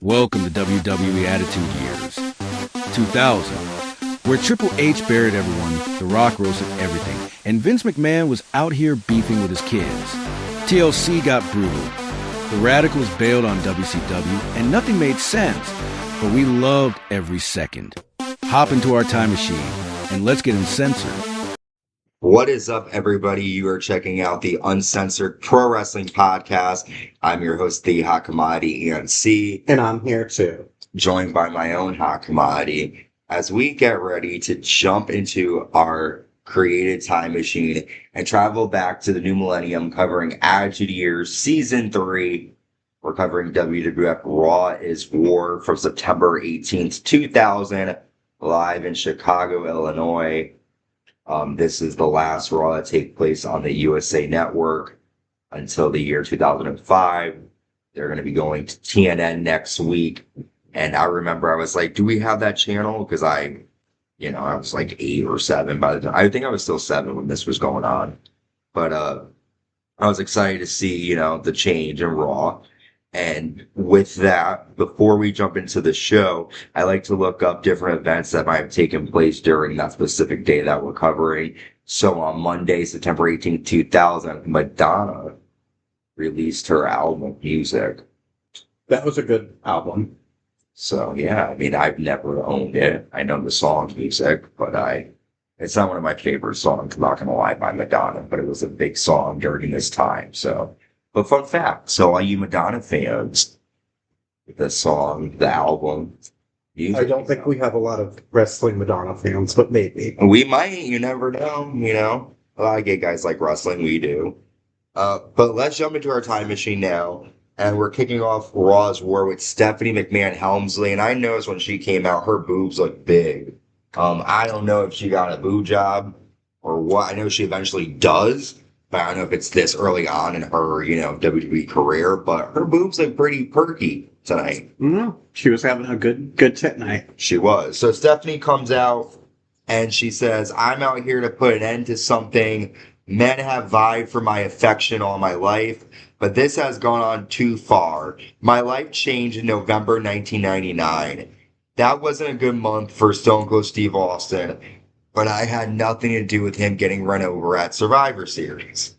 Welcome to WWE Attitude Years 2000, where Triple H buried everyone, The Rock roasted everything, and Vince McMahon was out here beefing with his kids. TLC got brutal. The Radicals bailed on WCW, and nothing made sense, but we loved every second. Hop into our time machine, and let's get uncensored. What is up, everybody? You are checking out the Uncensored Pro Wrestling Podcast. I'm your host, the Hot Commodity ENC. And I'm here too. Joined by my own Hot Commodity. As we get ready to jump into our created time machine and travel back to the new millennium, covering Attitude Years Season 3. We're covering WWF Raw is War from September 18th, 2000, live in Chicago, Illinois. This is the last Raw to take place on the USA Network until the year 2005. They're going to be going to TNN next week. And I remember I was like, do we have that channel? Because I was like 8 or 7 by the time. I think I was still 7 when this was going on. But I was excited to see, the change in Raw. And with that, before we jump into the show, I like to look up different events that might have taken place during that specific day that we're covering. So on Monday, September 18th, 2000, Madonna released her album, Music. That was a good album. So, yeah, I mean, I've never owned it. I know the song Music, but it's not one of my favorite songs, I'm not going to lie, by Madonna, but it was a big song during this time, so... But fun fact, so all you Madonna fans, the song, the album, music, I don't think we have a lot of wrestling Madonna fans, but maybe. We might, you never know, A lot of gay guys like wrestling, we do. But let's jump into our time machine now, and we're kicking off Raw's War with Stephanie McMahon Helmsley, and I noticed when she came out, her boobs look big. I don't know if she got a boob job or what. I know she eventually does. But I don't know if it's this early on in her, WWE career, but her boobs look pretty perky tonight. No, she was having a good tit night. She was. So Stephanie comes out and she says, I'm out here to put an end to something. Men have vied for my affection all my life, but this has gone on too far. My life changed in November 1999. That wasn't a good month for Stone Cold Steve Austin. But I had nothing to do with him getting run over at Survivor Series.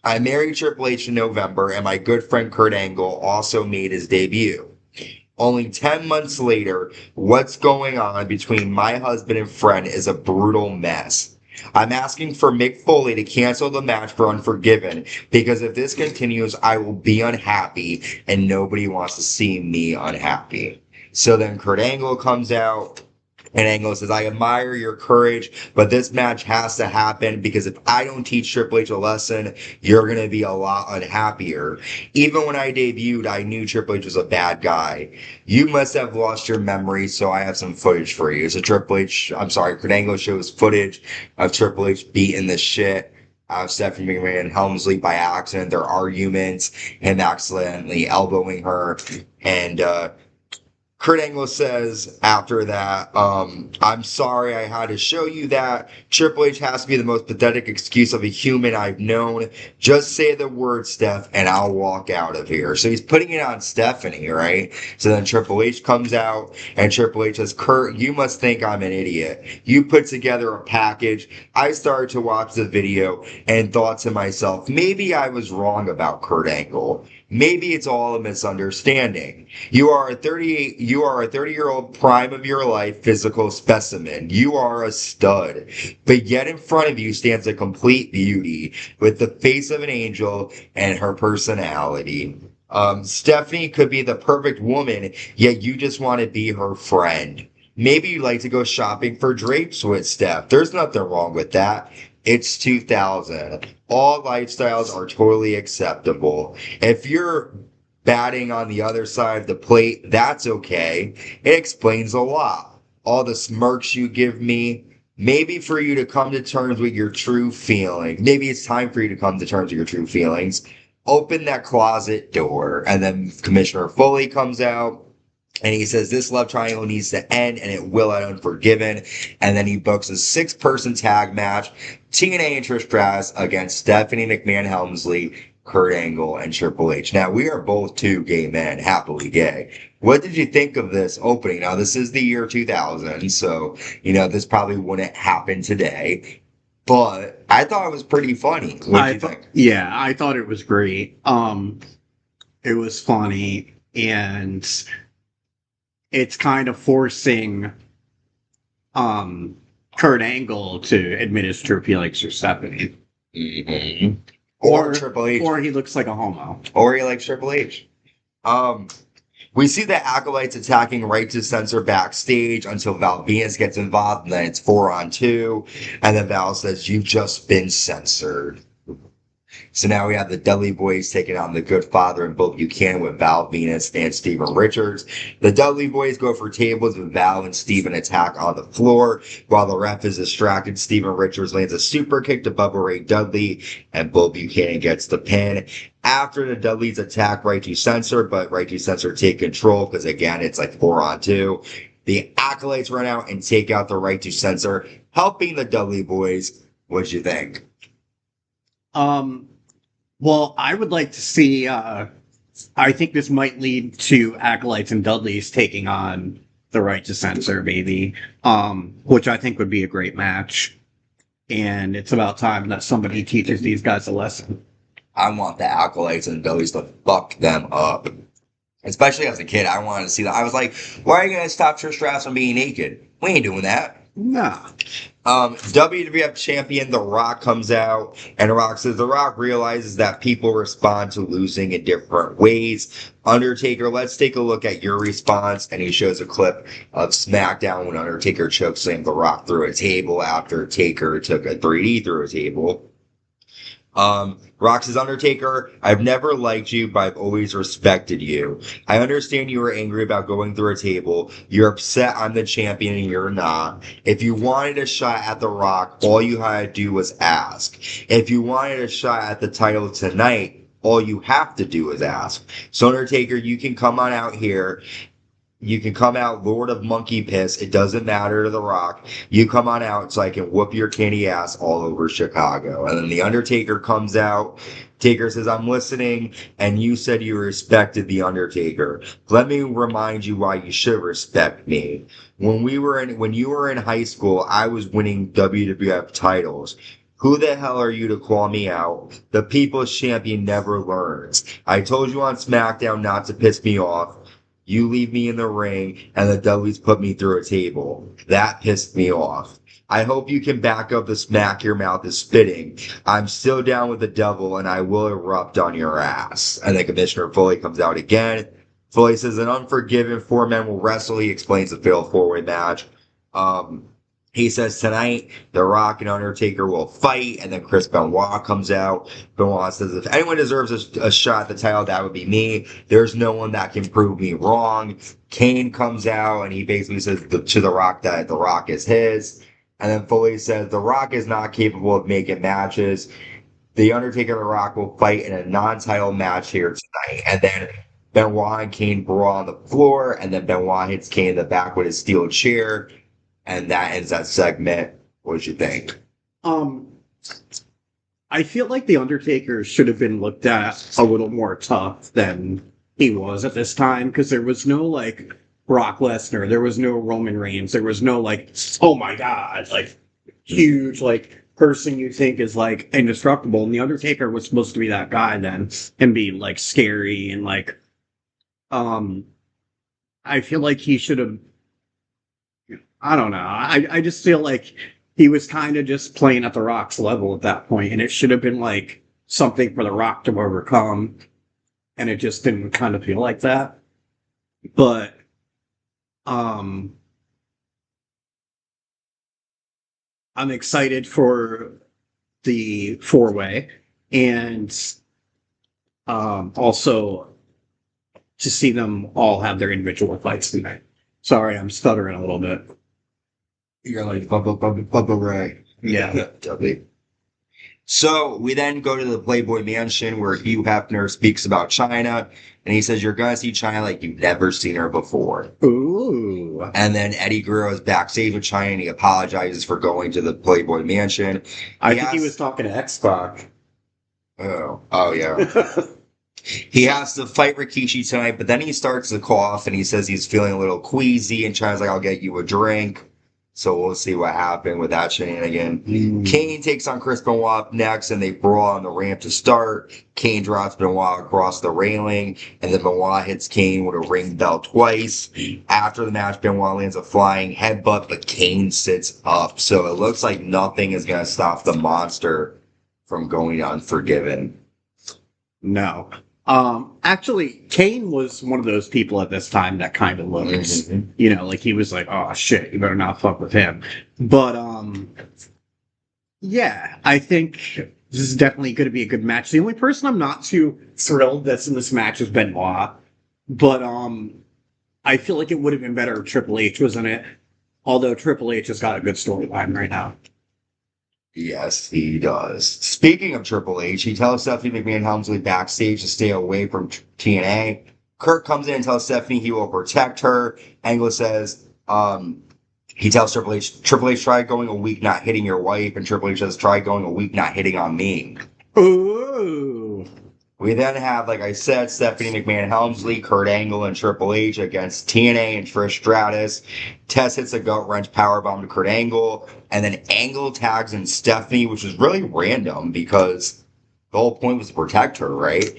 I married Triple H in November, and my good friend Kurt Angle also made his debut. Only 10 months later, what's going on between my husband and friend is a brutal mess. I'm asking for Mick Foley to cancel the match for Unforgiven, because if this continues, I will be unhappy, and nobody wants to see me unhappy. So then Kurt Angle comes out. And Angle says, I admire your courage, but this match has to happen because if I don't teach Triple H a lesson, you're going to be a lot unhappier. Even when I debuted, I knew Triple H was a bad guy. You must have lost your memory, so I have some footage for you. So Kurt Angle shows footage of Triple H beating the shit out of Stephanie McMahon Helmsley by accident, their arguments, him accidentally elbowing her, and, Kurt Angle says after that, I'm sorry I had to show you that. Triple H has to be the most pathetic excuse of a human I've known. Just say the word, Steph, and I'll walk out of here. So he's putting it on Stephanie, right? So then Triple H comes out, and Triple H says, Kurt, you must think I'm an idiot. You put together a package. I started to watch the video and thought to myself, maybe I was wrong about Kurt Angle. Maybe it's all a misunderstanding. You are a 30-year-old prime of your life physical specimen. You are a stud. But yet in front of you stands a complete beauty with the face of an angel and her personality. Stephanie could be the perfect woman, yet you just want to be her friend. Maybe you'd like to go shopping for drapes with Steph. There's nothing wrong with that. It's 2000. All lifestyles are totally acceptable. If you're batting on the other side of the plate, that's okay. It explains a lot. All the smirks you give me, maybe for you to come to terms with your true feelings. Maybe it's time for you to come to terms with your true feelings. Open that closet door. And then Commissioner Foley comes out. And he says, this love triangle needs to end, and it will at Unforgiven. And then he books a 6-person tag match, TNA and Trish Stratus against Stephanie McMahon Helmsley Kurt Angle, and Triple H. Now, we are both two gay men, happily gay. What did you think of this opening? Now, this is the year 2000, so, this probably wouldn't happen today. But I thought it was pretty funny. What did you think? Yeah, I thought it was great. It was funny, and it's kind of forcing Kurt Angle to administer Felix Giuseppe. Mm-hmm. Or Triple H. Or he looks like a homo. Or he likes Triple H. We see the Acolytes attacking Right to Censor backstage until Val Venus gets involved, and then it's 4-on-2. And then Val says, "You've just been censored." So now we have the Dudley Boys taking on the Good Father and Bob Buchanan with Val Venus and Steven Richards. The Dudley Boys go for tables with Val and Steven attack on the floor. While the ref is distracted, Steven Richards lands a super kick to Bubba Ray Dudley, and Bob Buchanan gets the pin. After the Dudleys attack Right to Censor, but Right to Censor take control because, again, it's like 4-on-2. The Acolytes run out and take out the Right to Censor, helping the Dudley Boys. What'd you think? Well, I would like to see, I think this might lead to Acolytes and Dudleys taking on the Right to Censor, maybe, which I think would be a great match. And it's about time that somebody teaches these guys a lesson. I want the Acolytes and Dudleys to fuck them up. Especially as a kid, I wanted to see that. I was like, why are you going to stop Trish Stratus from being naked? We ain't doing that. Nah. WWF champion The Rock comes out, and The Rock says The Rock realizes that people respond to losing in different ways. Undertaker, let's take a look at your response. And he shows a clip of SmackDown when Undertaker chokeslammed The Rock through a table after Taker took a 3D through a table. Rock says, Undertaker, I've never liked you, but I've always respected you. I understand you were angry about going through a table. You're upset I'm the champion and you're not. If you wanted a shot at The Rock, all you had to do was ask. If you wanted a shot at the title tonight, all you have to do is ask. So, Undertaker, you can come on out here. You can come out Lord of Monkey Piss. It doesn't matter to The Rock. You come on out so I can whoop your candy ass all over Chicago. And then The Undertaker comes out. Taker says, I'm listening, and you said you respected The Undertaker. Let me remind you why you should respect me. When you were in high school, I was winning WWF titles. Who the hell are you to call me out? The People's Champion never learns. I told you on SmackDown not to piss me off. You leave me in the ring, and the Dudleys put me through a table. That pissed me off. I hope you can back up the smack your mouth is spitting. I'm still down with the devil, and I will erupt on your ass. And then Commissioner Foley comes out again. Foley says an unforgiven 4 men will wrestle. He explains the fatal 4-way match. He says tonight, The Rock and Undertaker will fight, and then Chris Benoit comes out. Benoit says, if anyone deserves a shot at the title, that would be me. There's no one that can prove me wrong. Kane comes out, and he basically says to The Rock that The Rock is his. And then Foley says, The Rock is not capable of making matches. The Undertaker and The Rock will fight in a non-title match here tonight. And then Benoit and Kane brawl on the floor, and then Benoit hits Kane in the back with his steel chair. And that ends that segment. What did you think? I feel like The Undertaker should have been looked at a little more tough than he was at this time, because there was no, like, Brock Lesnar, there was no Roman Reigns, there was no, like, oh my god, like, huge, like, person you think is, like, indestructible. And The Undertaker was supposed to be that guy then, and be, like, scary, and, like, I feel like he should have, I don't know. I just feel like he was kind of just playing at The Rock's level at that point, and it should have been like something for The Rock to overcome, and it just didn't kind of feel like that. But I'm excited for the 4-way, and also to see them all have their individual fights tonight. Sorry, I'm stuttering a little bit. You're like, Bubba Ray. Yeah. So we then go to the Playboy Mansion where Hugh Hefner speaks about China, and he says, you're going to see China like you've never seen her before. Ooh. And then Eddie Guerrero is backstage with China, and he apologizes for going to the Playboy Mansion. I think he was talking to X-Pac. Oh yeah. He has to fight Rikishi tonight, but then he starts to cough and he says he's feeling a little queasy and China's like, I'll get you a drink. So we'll see what happened with that shenanigan. Kane takes on Chris Benoit up next and they brawl on the ramp to start. Kane drops Benoit across the railing and then Benoit hits Kane with a ring bell twice. After the match, Benoit lands a flying headbutt, but Kane sits up. So it looks like nothing is going to stop the monster from going unforgiven. No. Actually, Kane was one of those people at this time that kind of looked, like he was like, oh shit, you better not fuck with him. But, yeah, I think this is definitely going to be a good match. The only person I'm not too thrilled that's in this match is Benoit. But, I feel like it would have been better if Triple H was in it. Although Triple H has got a good storyline right now. Yes, he does. Speaking of Triple H, he tells Stephanie McMahon Helmsley backstage to stay away from TNA. Kurt comes in and tells Stephanie he will protect her. Angle says, he tells Triple H tried going a week not hitting your wife, and Triple H says, try going a week not hitting on me. Ooh. We then have, like I said, Stephanie McMahon Helmsley, Kurt Angle, and Triple H against TNA and Trish Stratus. Tess hits a gut wrench powerbomb to Kurt Angle, and then Angle tags in Stephanie, which is really random because the whole point was to protect her, right?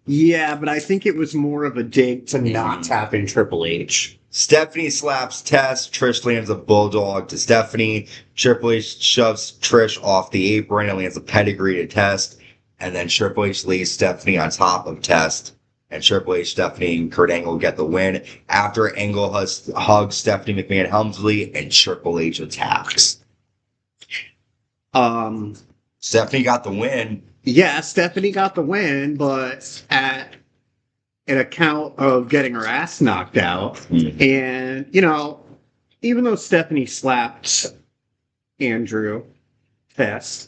Yeah, but I think it was more of a dig to not tap in Triple H. Stephanie slaps Tess. Trish lands a bulldog to Stephanie. Triple H shoves Trish off the apron and lands a pedigree to Tess. And then Triple H lays Stephanie on top of Test. And Triple H, Stephanie, and Kurt Angle get the win. After Angle hugs Stephanie McMahon Helmsley and Triple H attacks. Stephanie got the win. Yeah, Stephanie got the win, but at an account of getting her ass knocked out. And, even though Stephanie slapped Andrew Tess,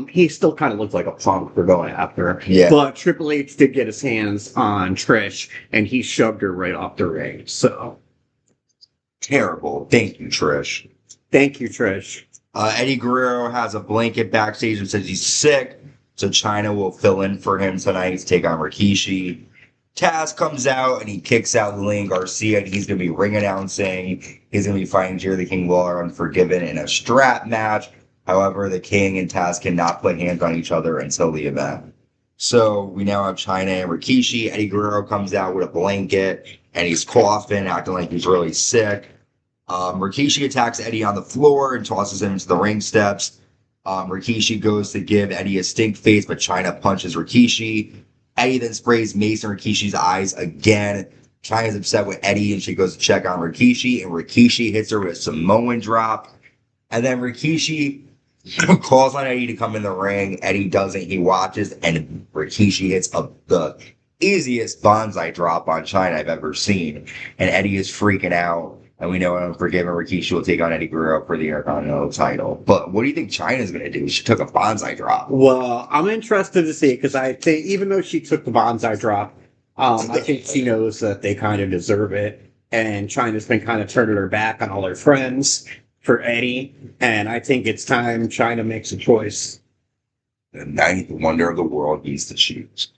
he still kind of looked like a punk for going after her. Yeah. But Triple H did get his hands on Trish, and he shoved her right off the ring. So terrible. Thank you, Trish. Thank you, Trish. Eddie Guerrero has a blanket backstage and says he's sick, so China will fill in for him tonight to take on Rikishi. Taz comes out and he kicks out Lillian Garcia, and he's going to be ring announcing. He's going to be fighting Jerry the King Lawler Unforgiven in a strap match. However, the King and Taz cannot put hands on each other until the event. So we now have China and Rikishi. Eddie Guerrero comes out with a blanket and he's coughing, acting like he's really sick. Rikishi attacks Eddie on the floor and tosses him into the ring steps. Rikishi goes to give Eddie a stink face, but China punches Rikishi. Eddie then sprays mace in Rikishi's eyes again. China's upset with Eddie and she goes to check on Rikishi, and Rikishi hits her with a Samoan drop. And then Rikishi calls on Eddie to come in the ring. Eddie doesn't. He watches, and Rikishi hits the easiest bonsai drop on China I've ever seen. And Eddie is freaking out. And we know Unforgiven Rikishi will take on Eddie Guerrero for the Intercontinental title. But what do you think China's going to do? She took a bonsai drop. Well, I'm interested to see, because I think even though she took the bonsai drop, I think she knows that they kind of deserve it. And China's been kind of turning her back on all her friends for Eddie. And I think it's time China makes a choice. The ninth wonder of the world needs to choose.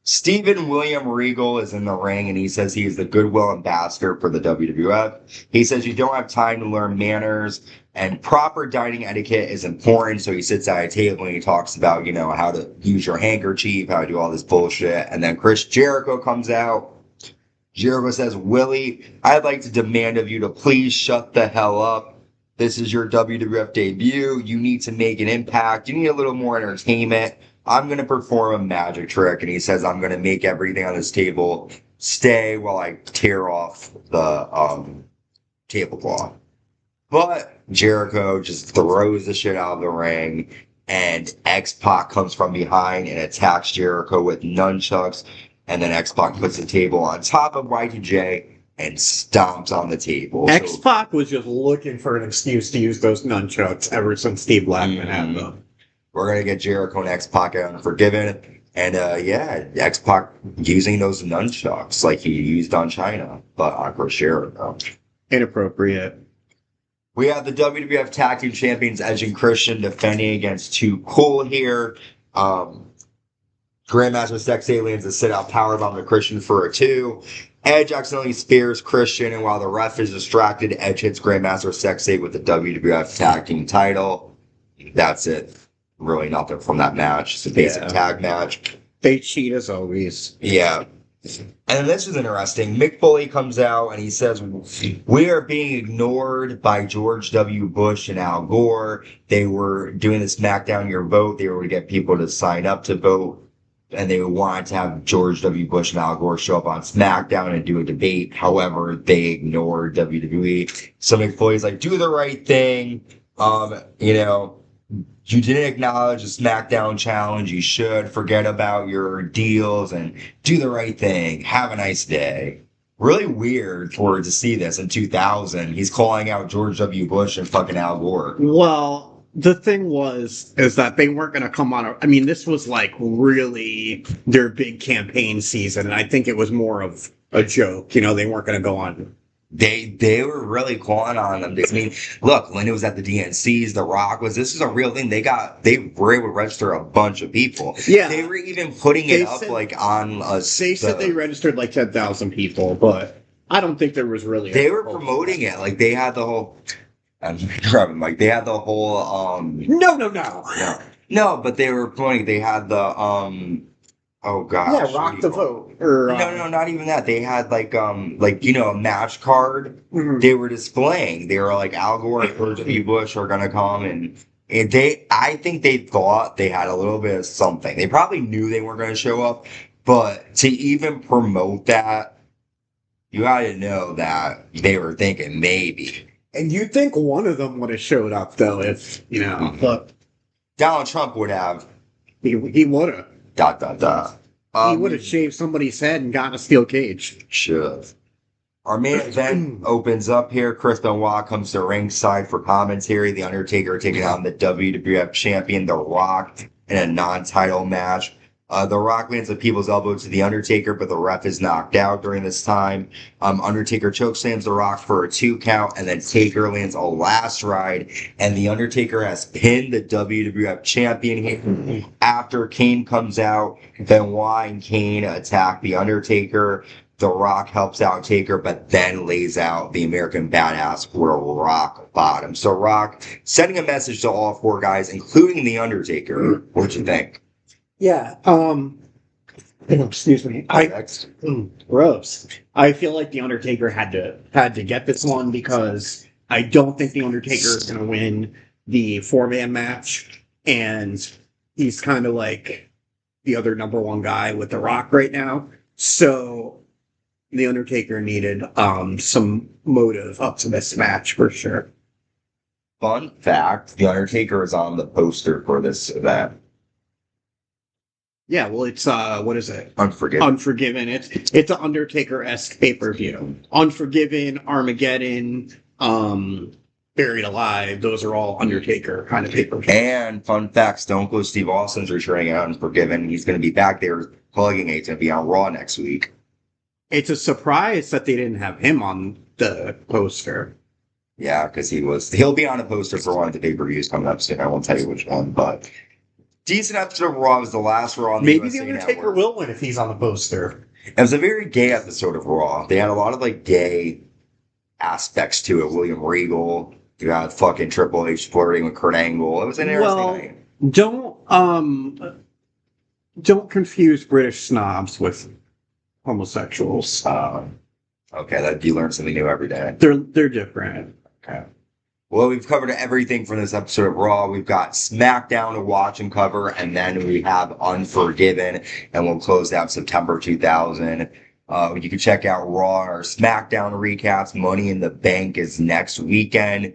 Stephen William Regal is in the ring, and he says he is the goodwill ambassador for the WWF. He says you don't have time to learn manners, and proper dining etiquette is important. So he sits at a table and he talks about, how to use your handkerchief, how to do all this bullshit. And then Chris Jericho comes out. Jericho says, Willie, I'd like to demand of you to please shut the hell up. This is your WWF debut. You need to make an impact. You need a little more entertainment. I'm going to perform a magic trick. And he says, I'm going to make everything on this table stay while I tear off the tablecloth. But Jericho just throws the shit out of the ring. And X-Pac comes from behind and attacks Jericho with nunchucks. And then X-Pac puts the table on top of Y2J and stomps on the table. X-Pac was just looking for an excuse to use those nunchucks ever since Steve Blackman had them. We're going to get Jericho and X-Pac Unforgiven. And, X-Pac using those nunchucks like he used on China, but on Chris Jericho. Inappropriate. We have the WWF Tag Team Champions Edge and Christian defending against Too Cool here. Grandmaster Sex Aliens to sit out powerbomb to Christian for a 2. Edge accidentally spears Christian, and while the ref is distracted, Edge hits Grandmaster Sexay with the WWF Tag Team title. That's it. Really nothing from that match. It's a basic tag match. They cheat as always. Yeah. And this is interesting. Mick Foley comes out and he says, "We are being ignored by George W. Bush and Al Gore. They were doing the SmackDown Your Vote. They were to get people to sign up to vote. And they wanted to have George W. Bush and Al Gore show up on SmackDown and do a debate. However, they ignored WWE. So Mick Foley's like, do the right thing. You didn't acknowledge the SmackDown challenge. You should forget about your deals and do the right thing. Have a nice day." Really weird to see this in 2000. He's calling out George W. Bush and fucking Al Gore. Well, the thing is that they weren't going to come on. I mean, this was like really their big campaign season, and I think it was more of a joke. They weren't going to go on. They were really calling on them. I mean, look, when it was at the DNCs, The Rock this is a real thing. They were able to register a bunch of people. Yeah. They were even putting it up on a... They said they registered like 10,000 people, but I don't think there was really... They were promoting it. Like, they had the whole... Like, they had the whole... No, but they were promoting... They had the... Oh gosh. Yeah, Rock the Vote. Or, no, not even that. They had a match card. Mm-hmm. They were displaying. They were like Al Gore and George W. Bush are gonna come, and I think they thought they had a little bit of something. They probably knew they weren't gonna show up, but to even promote that, you gotta know that they were thinking maybe. And you'd think one of them would have showed up though, if look. Donald Trump would have. He would have. He would have shaved somebody's head and gotten a steel cage. Sure. Our main event opens up here. Chris Benoit comes to ringside for commentary. The Undertaker taking on the WWF champion, The Rock, in a non-title match. The Rock lands a people's elbow to The Undertaker, but the ref is knocked out during this time. Undertaker chokeslams The Rock for a 2 count, and then Taker lands a last ride, and The Undertaker has pinned the WWF champion here. After Kane comes out, Benoit and Kane attack The Undertaker. The Rock helps out Taker, but then lays out the American Badass for a rock bottom. So Rock sending a message to all 4 guys, including The Undertaker. What'd you think? Yeah, excuse me. Gross. I feel like The Undertaker had to get this one because I don't think The Undertaker is going to win the 4-man match, and he's kind of like the other number 1 guy with The Rock right now. So The Undertaker needed some motive up to this match for sure. Fun fact, The Undertaker is on the poster for this event. Yeah, well, it's, what is it? Unforgiven. Unforgiven. It's an Undertaker-esque pay-per-view. Unforgiven, Armageddon, Buried Alive, those are all Undertaker kind of pay-per-view. And fun fact, Stone Cold Steve Austin's returning out Unforgiven. He's going to be back there plugging it. He's going to be on Raw next week. It's a surprise that they didn't have him on the poster. Yeah, because he'll be on a poster for one of the pay-per-views coming up soon. I won't tell you which one, but... Decent episode of Raw. Was the last Raw on the Maybe USA The Undertaker Network. will win if he's on the poster. It was a very gay episode of Raw. They had a lot of gay aspects to it. William Regal, you got fucking Triple H flirting with Kurt Angle. It was an interesting night. Don't confuse British snobs with homosexuals. Okay, you learn something new every day. They're different. Okay. Well, we've covered everything from this episode of Raw. We've got SmackDown to watch and cover, and then we have Unforgiven, and we'll close out September 2000. You can check out Raw or SmackDown recaps. Money in the Bank is next weekend.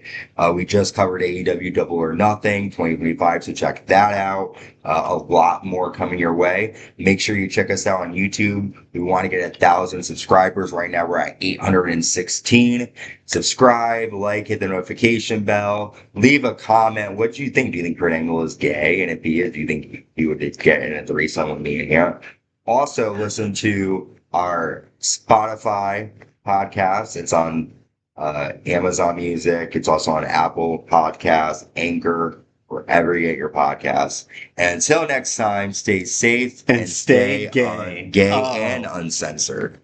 We just covered AEW Double or Nothing 2025, so check that out. A lot more coming your way. Make sure you check us out on YouTube. We want to get 1,000 subscribers. Right now we're at 816. Subscribe, hit the notification bell. Leave a comment. What do you think? Do you think Kurt Angle is gay? And if he is, do you think he would get in a threesome with me and him? Also, listen to our Spotify podcast. It's on Amazon Music. It's also on Apple Podcasts, Anchor, wherever you get your podcasts. And until next time, stay safe and stay gay. Gay and uncensored.